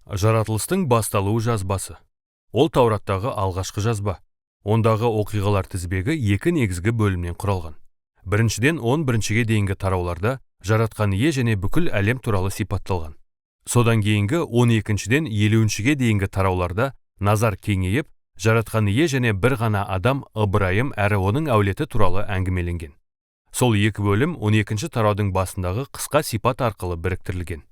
Жаратылыстың басталуы жазбасы. Ол Таураттағы алғашқы жазба. Ондағы оқиғалар тізбегі екі негізгі бөлімнен құралған. Біріншіден 11-ге дейінгі тарауларда жаратқан ие және бүкіл әлем туралы сипатталған. Содан кейінгі 12-ден 50-ге дейінгі тарауларда назар кеңейіп, жаратқан ие және бір ғана адам Ыбырайым әрі оның әулеті туралы әңгімеленген. Сол екі бөлім 12-ші тараудың басындағы қысқа сипат арқылы біріктірілген.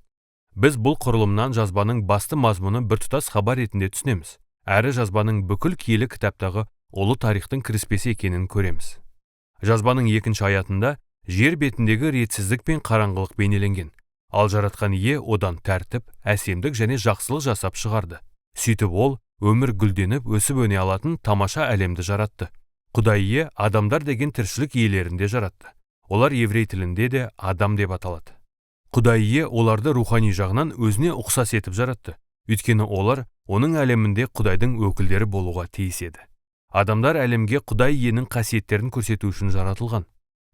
Біз бұл құрылымнан жазбаның басты мазмұны біртұтас хабар ретінде түсінеміз, әрі жазбаның бүкіл киелі кітаптағы ұлы тарихтың кіріспесі екенін көреміз. Жазбаның 2-ші аятында жер бетіндегі ретсіздік пен қараңғылық бейнеленген, ал жаратқан ие одан тәртіп, әсемдік және жақсылық жасап шығарды. Сөйтіп ол өмір гүлденіп өсіп өне алатын тамаша әлемді жаратты. Құдай ие адамдар деген тіршілік иелерінде жаратты. Олар еврей тілінде де адам деп аталады. Құдай ие оларды рухани жағынан өзіне ұқсас етіп жаратты. Өйткені олар оның әлемінде Құдайдың өкілдері болуға тиіс еді. Адамдар әлемге Құдай иенің қасиеттерін көрсету үшін жаратылған.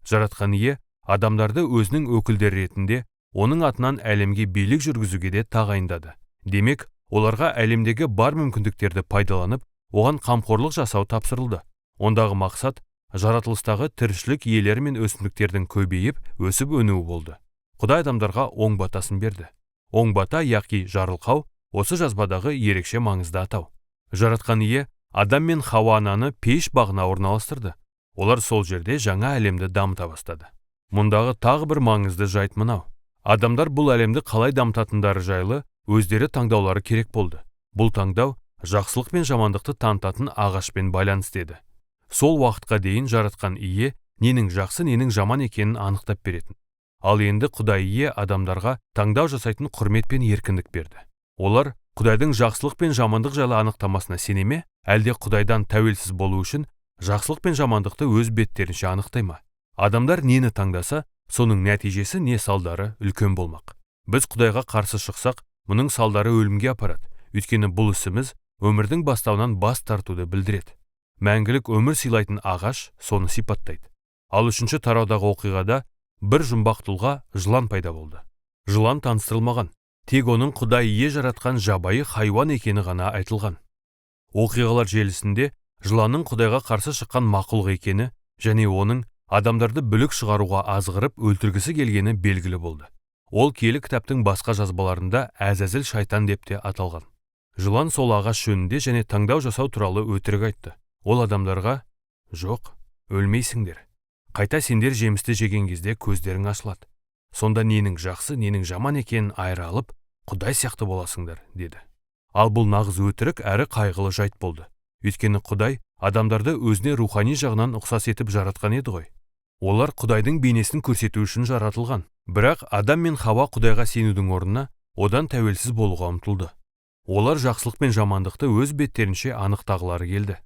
Жаратқан ие адамдарды өзінің өкілдері ретінде оның атынан әлемге билік жүргізуге де тағайындады. Демек, оларға әлемдегі бар мүмкіндіктерді пайдаланып, оған қамқорлық жасау тапсырылды. Ондағы мақсат жаратылыстағы тіршілік иелері мен өсімдіктердің көбейіп, өсіп өнуі болды. Құдай адамдарға оң батасын берді. Оң бата яки жарылқау осы жазбадағы ерекше маңызды атау. Жаратқан ие Адам мен Хауа ананы пейіш бағына орналастырды. Олар сол жерде жаңа әлемді дамыта бастады. Мұндағы тағы бір маңызды жайт мынау. Адамдар бұл әлемді қалай дамытатындары жайлы өздері таңдаулары керек болды. Бұл таңдау жақсылық пен жамандықты танытатын ағашпен байланысты еді. Сол уақытқа дейін жаратқан ие ненің жақсы, ненің жаман екенін анықтап беретін. Ал енді Құдай ие адамдарға таңдау жасайтын құрмет пен еркіндік берді. Олар Құдайдың жақсылық пен жамандық жайлы анықтамасына сене ме, әлде Құдайдан тәуелсіз болу үшін жақсылық пен жамандықты өз беттерінше анықтай ма? Адамдар нені таңдаса, соның нәтижесі не салдары үлкен болмақ. Біз Құдайға қарсы шықсақ, мұның салдары өлімге апарады. Өйткені бұл ісіміз өмірдің бастауынан бас тартуды білдіреді. Мәңгілік өмір сыйлайтын ағаш соны сипаттайды. Ал 3-ші тараудағы оқиғада бір жұмбақ тұлға жылан пайда болды. Жылан таныстырылмаған, тек оның Құдай ие жаратқан жабайы хайуан екені ғана айтылған. Оқиғалар желісінде жыланның Құдайға қарсы шыққан мақұлық екені және оның адамдарды бүлік шығаруға азғырып өлтіргісі келгені белгілі болды. Ол киелі кітаптың басқа жазбаларында Әзәзіл шайтан деп те аталған. Жылан сол ағаш жөнінде және таңдау жасау туралы өтірік айтты. Ол адамдарға: "Жоқ, өлмейсіңдер. Қайта сендер жемісті жеген кезде көздерің ашылады. Сонда ненің жақсы, ненің жаман екенін айыра алып, Құдай сияқты боласыңдар", деді. Ал бұл нағыз өтірік әрі қайғылы жайт болды. Өйткені Құдай адамдарды өзіне рухани жағынан ұқсас етіп жаратқан еді ғой. Олар Құдайдың бейнесін көрсету үшін жаратылған. Бірақ Адам мен Хауа Құдайға сенудің орнына одан тәуелсіз болуға ұмтылды. Олар жақсылық пен жамандықты өз беттерінше анықтағылары келді.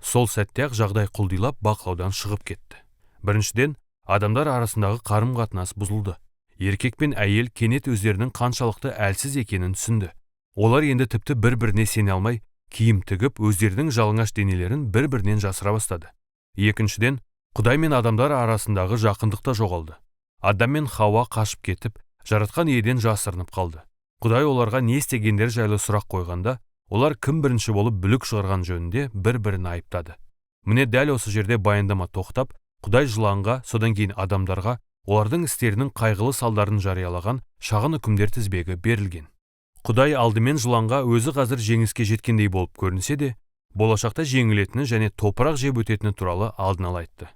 Сол сәтте-ақ жағдай құлдилап бақылаудан шығып кетті. Біріншіден, адамдар арасындағы қарым-қатынас бұзылды. Еркек пен әйел кенет өздерінің қаншалықты әлсіз екенін түсінді. Олар енді тіпті бір-біріне сене алмай, киім тігіп, өздерінің жалаңаш денелерін бір-бірінен жасыра бастады. Екіншіден, Құдай мен адамдар арасындағы жақындық та жоғалды. Адам мен Хауа қашып кетіп, жаратқан иеден жасырынып қалды. Құдай оларға не істегендер жайлы сұрақ қойғанда, олар кім бірінші болып бүлік шығарған жөнінде бір-бірін айыптады. Міне дәл осы жерде баяндама тоқтап, Құдай жыланға, содан кейін адамдарға олардың істерінің қайғылы салдарын жариялаған шағын үкімдер тізбегі берілген. Құдай алдымен жыланға өзі қазір жеңіске жеткендей болып көрінсе де, болашақта жеңілетіні және топырақ жеп өтетіні туралы алдын ала айтты.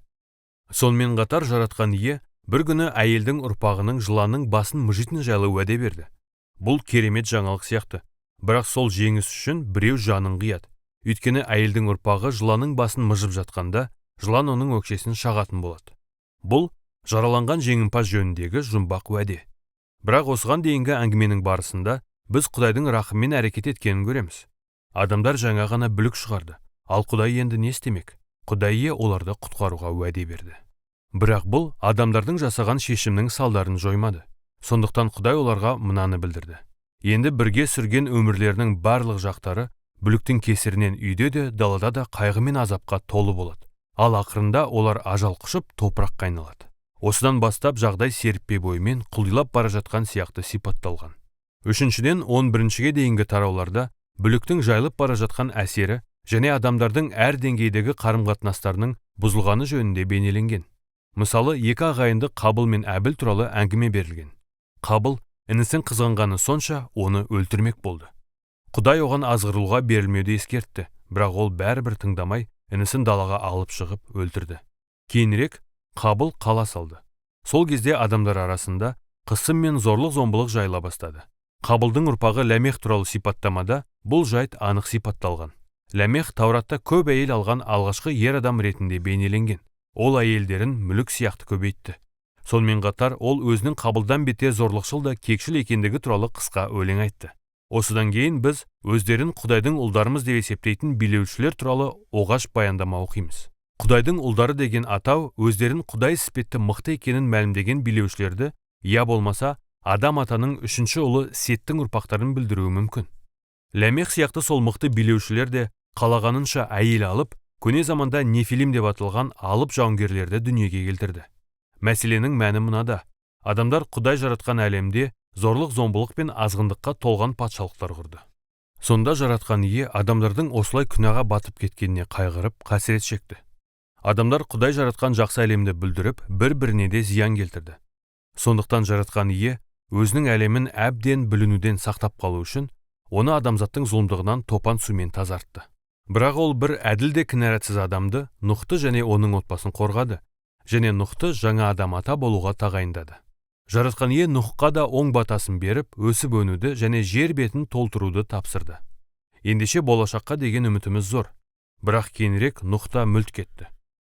Сонымен қатар жаратқан ие бір күні әйелдің ұрпағының жыланның басын мүжитіні жайлы уәде берді. Бұл керемет жаңалық сияқты, бірақ сол жеңіс үшін біреу жанын қияды. Өйткені әйелдің ұрпағы жыланның басын мүжіп жатқанда, жылан оның өкшесін шағатын болады. Бұл жараланған жеңімпаз жөніндегі жұмбақ уәде. Бірақ осыған дейінгі әңгіменің барысында біз Құдайдың рақыммен әрекет еткенін көреміз. Адамдар жаңа ғана бүлік шығарды, ал Құдай енді не істемек? Құдай ие оларды құтқаруға уәде берді. Бірақ бұл адамдардың жасаған шешімнің салдарын жоймады. Сондықтан Құдай оларға мынаны білдірді. Енді бірге сүрген өмірлерінің барлық жақтары бүліктің кесірінен үйде де, далада да қайғы мен азапқа толы болады. Ал ақырында олар ажал құшып топыраққа айналады. Осыдан бастап жағдай серіппе бойымен құлдилап бара жатқан сияқты сипатталған. Үшіншіден, 11-ге дейінгі тарауларда бүліктің жайылып бара жатқан әсері және адамдардың әр деңгейдегі қарым-қатынастарының бұзылғаны жөнінде бейнеленген. Мысалы, екі ағайынды Қабыл мен Әбіл туралы әңгіме берілген. Қабыл інісін қызғанғаны сонша оны өлтірмек болды. Құдай оған азғыруға берілмеуді ескертті, бірақ ол бәрібір тыңдамай, інісін далаға алып шығып өлтірді. Кейінірек Қабыл қала салды. Сол кезде адамдар арасында қысым мен зорлық-зомбылық жайыла бастады. Қабылдың ұрпағы Ләмех туралы сипаттамада бұл жайт анық сипатталған. Ләмех Тауратта көп әйел алған алғашқы ер адам ретінде бейнеленген. Ол әйелдерін мүлік сияқты көбейтті. Сонымен қатар ол өзінің Қабылдан бетер зорлықшыл да кекшіл екендігі туралы қысқа өлең айтты. Осыдан кейін біз өздерін Құдайдың ұлдарымыз деп есептейтін билеушілер туралы оғаш баяндама оқимыз. Құдайдың ұлдары деген атау өздерін Құдай іспетті мықты екенін мәлімдеген билеушілерді, я болмаса Адам атаның үшінші ұлы Сеттің ұрпақтарын білдіруі мүмкін. Ләмех сияқты сол мықты билеушілер де қалағанынша әйел алып, көне заманда Нефилим деп аталған алып жауынгерлерді дүниеге келтірді. Мәселенің мәні мынада: адамдар Құдай жаратқан әлемде зорлық-зомбылық пен азғындыққа толған патшалықтар құрды. Сонда жаратқан ие адамдардың осылай күнәға батып кеткеніне қайғырып, қасірет шекті. Адамдар Құдай жаратқан жақсы әлемді бүлдіріп, бір-біріне де зиян келтірді. Сондықтан жаратқан ие өзінің әлемін әбден бүлінуден сақтап қалу үшін оны адамзаттың зұлымдығынан топан сумен тазартты. Бірақ ол бір әділ де кінәратсыз адамды, Нұхты және оның отбасын қорғады, және Нұхты жаңа адам ата болуға тағайындады. Жаратқан ие Нұхқа да оң батасын беріп, өсіп өнуді және жер бетін толтыруды тапсырды. Ендеше болашаққа деген үмітіміз зор. Бірақ кейінірек Нұхта мүлт кетті.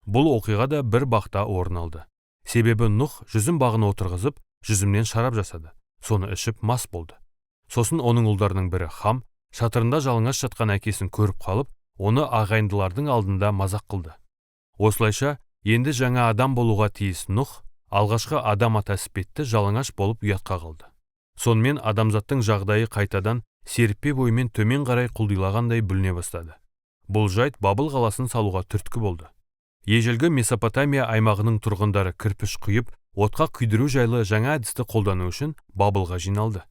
Бұл оқиға да бір бақта орын алды. Себебі Нұх жүзім бағына отырғызып, жүзімнен шарап жасады. Соны ішіп мас болды. Сосын оның ұлдарының бірі Хам шатырында жалаңаш жатқан әкесін көріп қалып, оны ағайындылардың алдында мазақ қылды. Осылайша, енді жаңа адам болуға тиіс Нұх алғашқы адам ата іспетті жалаңаш болып ұятқа қалды. Сонымен адамзаттың жағдайы қайтадан серіппе бойымен төмен қарай құлдилағандай бүліне бастады. Бұл жайт Бабыл қаласын салуға түрткі болды. Ежелгі Месопотамия аймағының тұрғындары кірпіш құйып, отқа күйдіру жайлы жаңа әдісті қолдану үшін Бабылға жиналды.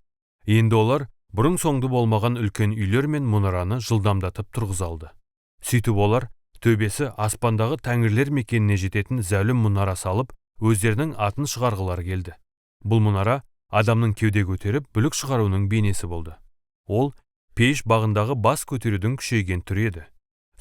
Енді олар бұрын соңды болмаған үлкен үйлер мен мұнараны жылдамдатып тұрғызалды. Сөйтіп олар төбесі аспандағы тәңірлер мекеніне жететін зәулім мұнара салып, өздерінің атын шығарғылары келді. Бұл мұнара адамның кеуде көтеріп, бүлік шығаруының бейнесі болды. Ол пейіш бағындағы бас көтерудің күшейген түрі еді.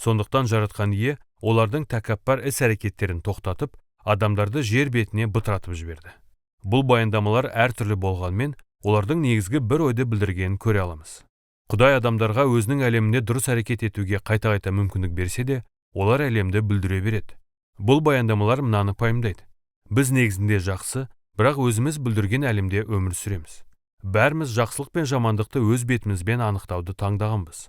Сондықтан жаратқан ие олардың тәкаппар іс-әрекеттерін тоқтатып, адамдарды жер бетіне бытыратып жіберді. Бұл баяндамалар әртүрлі болғанмен, олардың негізгі бір ойды білдіргенін көре аламыз. Құдай адамдарға өзінің әлемінде дұрыс әрекет етуге қайта-қайта мүмкіндік берсе де, олар әлемді бүлдіре береді. Бұл баяндамалар мынаны пайымдайды: біз негізінде жақсы, бірақ өзіміз бүлдірген әлемде өмір сүреміз. Бәріміз жақсылық пен жамандықты өз бетімізбен анықтауды таңдағанбыз.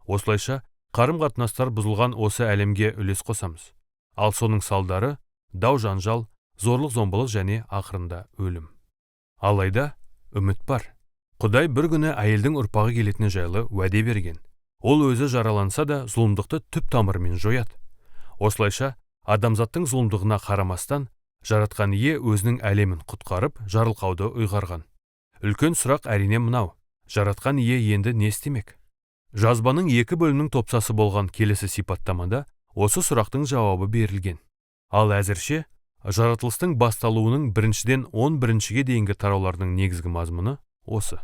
Осылайша, қарым-қатынастар бұзылған осы әлемге үлес қосамыз. Ал соның салдары дау-жанжал, зорлық-зомбылық және ақырында өлім. Алайда үміт бар. Құдай бір күні әйелдің ұрпағы келетіні жайлы уәде берген. Ол өзі жараланса да зұлымдықты түп тамырымен жояды. Осылайша, адамзаттың зұлымдығына қарамастан, жаратқан ие өзінің әлемін құтқарып, жарылқауды ұйғарған. Үлкен сұрақ әрине мынау: жаратқан ие енді не істемек? Жазбаның 2 бөлімнің топсасы болған келесі сипаттамада осы сұрақтың жауабы берілген. Ал әзірше, жаратылыстың басталуының 1-ден 11-ге дейінгі тараулардың негізгі мазмұны осы.